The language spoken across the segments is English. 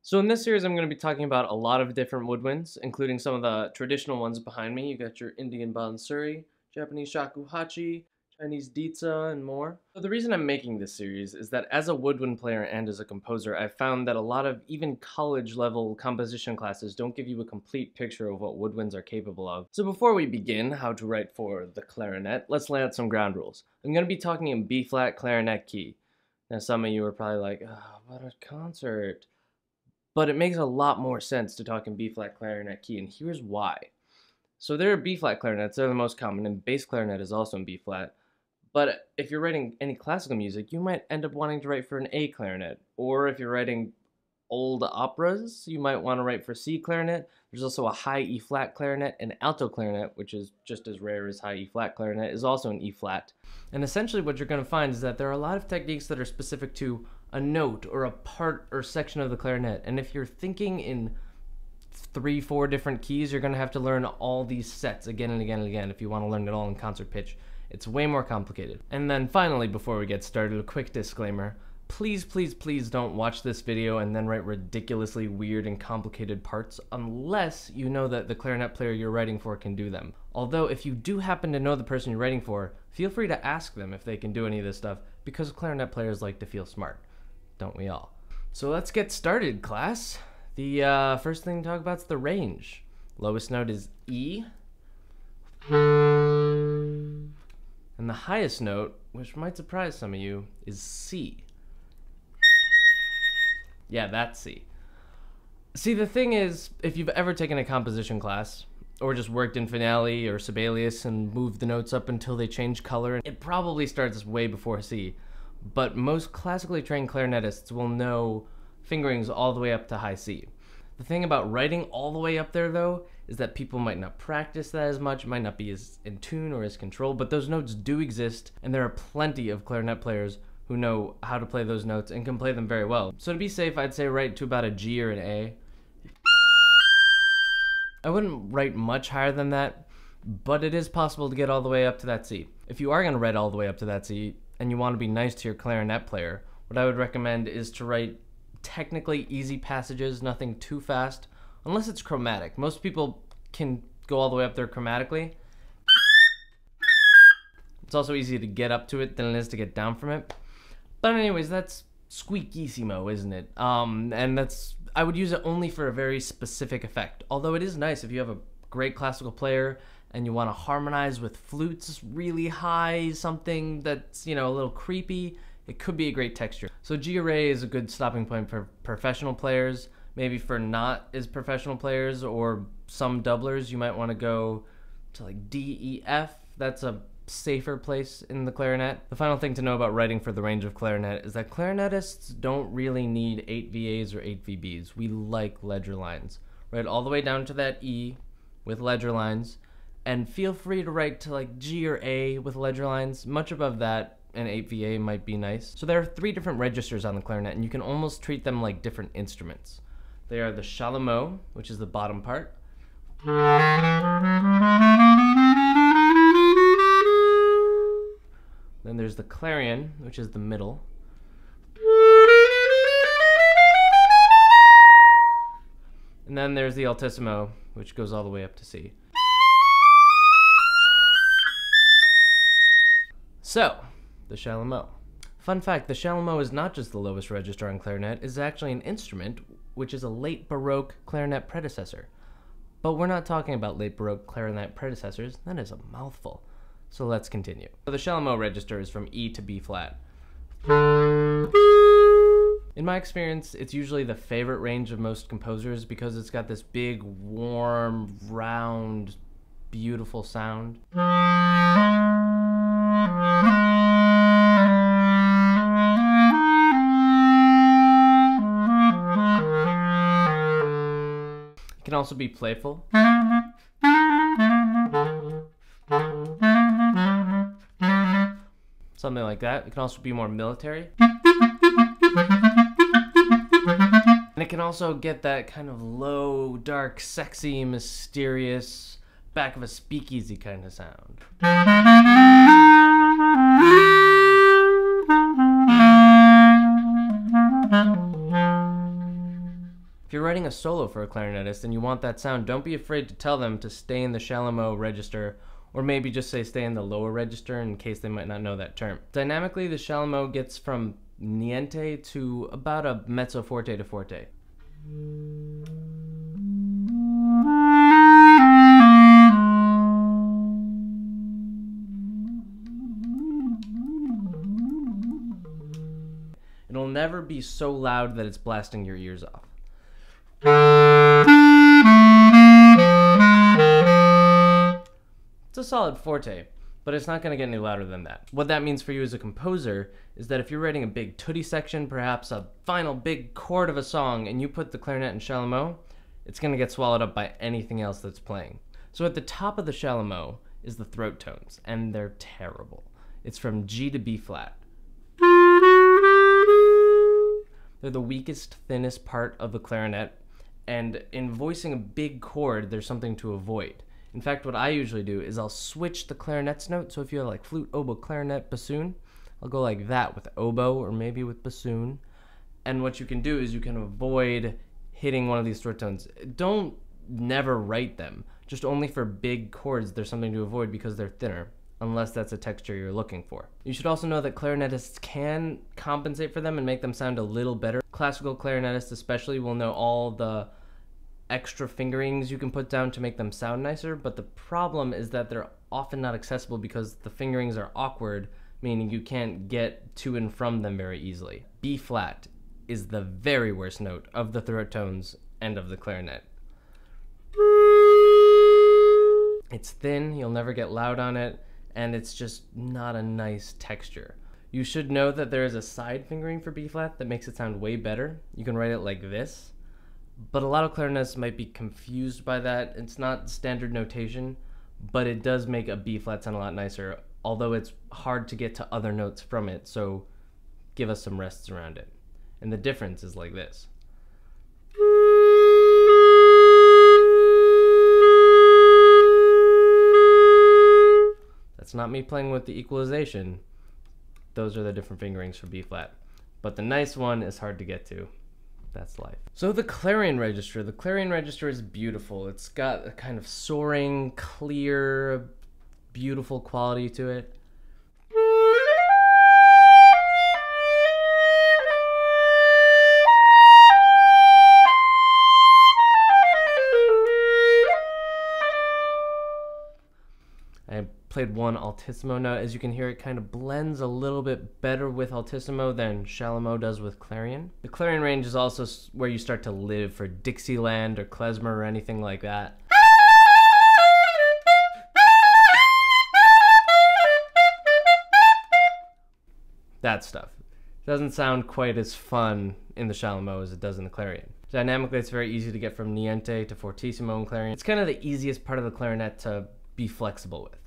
So in this series, I'm going to be talking about a lot of different woodwinds, including some of the traditional ones behind me. You got your Indian bansuri, Japanese shakuhachi, Chinese ditsa, and more. So the reason I'm making this series is that as a woodwind player and as a composer, I've found that a lot of even college-level composition classes don't give you a complete picture of what woodwinds are capable of. So before we begin how to write for the clarinet, let's lay out some ground rules. I'm going to be talking in B-flat clarinet key. Now some of you are probably like, oh, what a concert. But it makes a lot more sense to talk in B-flat clarinet key, and here's why. So there are B-flat clarinets, they're the most common, and bass clarinet is also in B-flat. But if you're writing any classical music, you might end up wanting to write for an A clarinet. Or if you're writing old operas, you might want to write for C clarinet. There's also a high E-flat clarinet, and alto clarinet, which is just as rare as high E-flat clarinet, is also an E-flat. And essentially what you're going to find is that there are a lot of techniques that are specific to a note or a part or section of the clarinet. And if you're thinking in 3-4 different keys, you're going to have to learn all these sets again and again and again if you want to learn it all in concert pitch. It's way more complicated. And then finally, before we get started, a quick disclaimer. Please, please, please don't watch this video and then write ridiculously weird and complicated parts unless you know that the clarinet player you're writing for can do them. Although if you do happen to know the person you're writing for, feel free to ask them if they can do any of this stuff, because clarinet players like to feel smart. Don't we all? So let's get started, class. The first thing to talk about is the range. Lowest note is E. And the highest note, which might surprise some of you, is C. Yeah, that's C. See, the thing is, if you've ever taken a composition class, or just worked in Finale or Sibelius and moved the notes up until they change color, it probably starts way before C. But most classically trained clarinetists will know fingerings all the way up to high C. The thing about writing all the way up there, though, is that people might not practice that as much, might not be as in tune or as controlled, but those notes do exist, and there are plenty of clarinet players who know how to play those notes and can play them very well. So to be safe, I'd say write to about a G or an A. I wouldn't write much higher than that, but it is possible to get all the way up to that C. If you are going to write all the way up to that C, and you want to be nice to your clarinet player, what I would recommend is to write technically easy passages, nothing too fast, unless it's chromatic. Most people can go all the way up there chromatically. It's also easier to get up to it than it is to get down from it. But anyways, that's squeakissimo, isn't it? And I would use it only for a very specific effect. Although it is nice if you have a great classical player and you want to harmonize with flutes really high, something that's, a little creepy, it could be a great texture. So G or A is a good stopping point for professional players. Maybe for not as professional players or some doublers, you might want to go to like D, E, F. That's a safer place in the clarinet. The final thing to know about writing for the range of clarinet is that clarinetists don't really need 8 VAs or 8 VBs. We like ledger lines. Write all the way down to that E with ledger lines, and feel free to write to like G or A with ledger lines. Much above that, an 8 VA might be nice. So there are 3 different registers on the clarinet, and you can almost treat them like different instruments. They are the Chalemeau, which is the bottom part. Then there's the Clarion, which is the middle. And then there's the Altissimo, which goes all the way up to C. So, the Chalemeau. Fun fact, the Chalemeau is not just the lowest register on clarinet, it's actually an instrument which is a late Baroque clarinet predecessor. But we're not talking about late Baroque clarinet predecessors, that is a mouthful. So let's continue. So the Chalemeau register is from E to B flat. In my experience, it's usually the favorite range of most composers because it's got this big, warm, round, beautiful sound. It can also be playful. Something like that. It can also be more military. And it can also get that kind of low, dark, sexy, mysterious, back of a speakeasy kind of sound. If you're writing a solo for a clarinetist and you want that sound, don't be afraid to tell them to stay in the Chalemeau register, or maybe just say stay in the lower register in case they might not know that term. Dynamically, the Chalemeau gets from niente to about a mezzo forte to forte. It'll never be so loud that it's blasting your ears off. It's a solid forte, but it's not going to get any louder than that. What that means for you as a composer is that if you're writing a big tutti section, perhaps a final big chord of a song, and you put the clarinet in Chalemeau, it's going to get swallowed up by anything else that's playing. So at the top of the Chalemeau is the throat tones, and they're terrible. It's from G to B flat. They're the weakest, thinnest part of the clarinet, and in voicing a big chord, there's something to avoid. In fact, what I usually do is I'll switch the clarinet's note, so if you have like flute, oboe, clarinet, bassoon, I'll go like that with oboe or maybe with bassoon. And what you can do is you can avoid hitting one of these throat tones. Don't never write them, just only for big chords there's something to avoid because they're thinner, unless that's a texture you're looking for. You should also know that clarinetists can compensate for them and make them sound a little better. Classical clarinetists especially will know all the extra fingerings you can put down to make them sound nicer, but the problem is that they're often not accessible because the fingerings are awkward, meaning you can't get to and from them very easily. B flat is the very worst note of the throat tones and of the clarinet. It's thin, you'll never get loud on it, and it's just not a nice texture. You should know that there is a side fingering for B flat that makes it sound way better. You can write it like this, but a lot of clarinetists might be confused by that. It's not standard notation, but it does make a B flat sound a lot nicer, although it's hard to get to other notes from it, so give us some rests around it. And the difference is like this. That's not me playing with the equalization. Those are the different fingerings for B flat. But the nice one is hard to get to. That's life. So the Clarion Register. The Clarion Register is beautiful. It's got a kind of soaring, clear, beautiful quality to it. I played one Altissimo note. As you can hear, it kind of blends a little bit better with Altissimo than Chalemeau does with Clarion. The Clarion range is also where you start to live for Dixieland or klezmer or anything like that. That stuff. It doesn't sound quite as fun in the Chalemeau as it does in the Clarion. Dynamically, it's very easy to get from niente to fortissimo in Clarion. It's kind of the easiest part of the clarinet to be flexible with.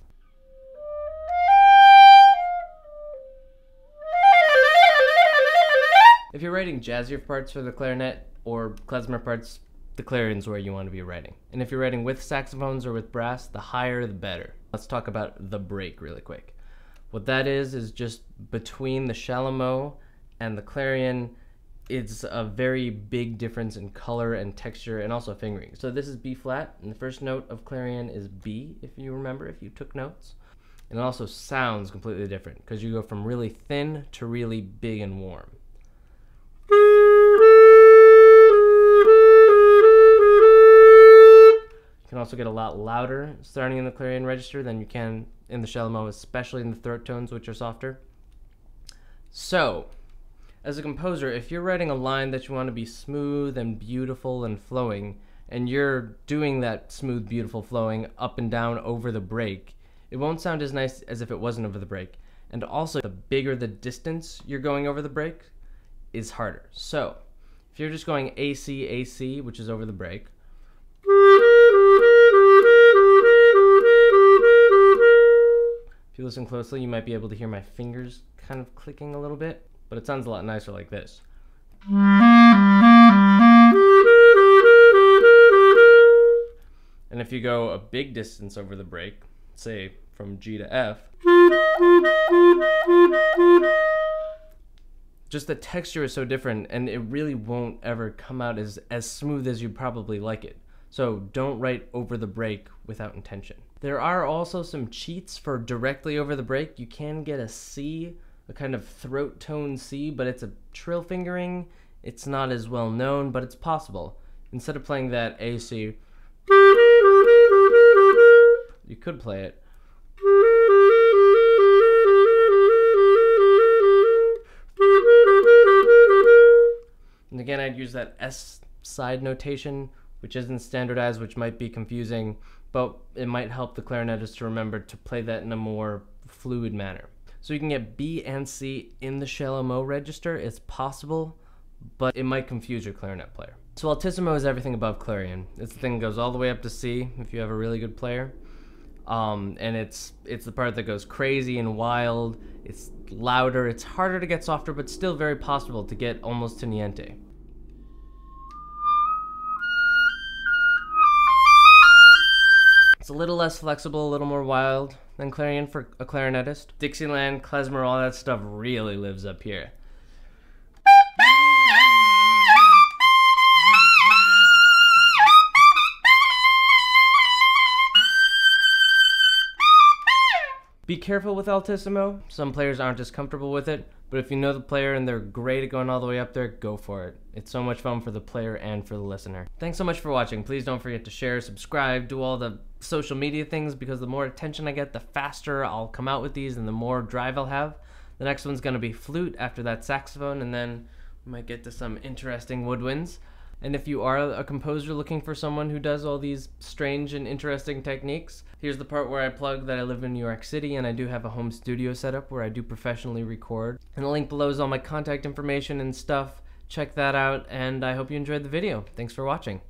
If you're writing jazzier parts for the clarinet or klezmer parts, the clarion's where you want to be writing. And if you're writing with saxophones or with brass, the higher the better. Let's talk about the break really quick. What that is just between the Chalemeau and the Clarion, it's a very big difference in color and texture and also fingering. So this is B flat, and the first note of Clarion is B, if you remember, if you took notes. And it also sounds completely different because you go from really thin to really big and warm. You can also get a lot louder starting in the Clarion Register than you can in the Chalemeau, especially in the throat tones, which are softer. So, as a composer, if you're writing a line that you want to be smooth and beautiful and flowing, and you're doing that smooth, beautiful flowing up and down over the break, it won't sound as nice as if it wasn't over the break. And also, the bigger the distance you're going over the break is harder. So, if you're just going AC, AC, which is over the break, if you listen closely, you might be able to hear my fingers kind of clicking a little bit, but it sounds a lot nicer like this. And if you go a big distance over the break, say from G to F, just the texture is so different, and it really won't ever come out as smooth as you'd probably like it. So don't write over the break without intention. There are also some cheats for directly over the break. You can get a C, a kind of throat tone C, but it's a trill fingering. It's not as well known, but it's possible. Instead of playing that A C, you could play it. And again, I'd use that S side notation, which isn't standardized, which might be confusing, but it might help the clarinetist to remember to play that in a more fluid manner. So you can get B and C in the Chalemeau register. It's possible, but it might confuse your clarinet player. So Altissimo is everything above Clarion. It's the thing that goes all the way up to C if you have a really good player. And it's the part that goes crazy and wild. It's louder, it's harder to get softer, but still very possible to get almost to niente. It's a little less flexible, a little more wild than Clarion for a clarinetist. Dixieland, klezmer, all that stuff really lives up here. Be careful with Altissimo. Some players aren't as comfortable with it, but if you know the player and they're great at going all the way up there, go for it. It's so much fun for the player and for the listener. Thanks so much for watching. Please don't forget to share, subscribe, do all the social media things, because the more attention I get, the faster I'll come out with these and the more drive I'll have. The next one's gonna be flute, after that saxophone, and then we might get to some interesting woodwinds. And if you are a composer looking for someone who does all these strange and interesting techniques, here's the part where I plug that I live in New York City and I do have a home studio set up where I do professionally record. And the link below is all my contact information and stuff. Check that out, and I hope you enjoyed the video. Thanks for watching.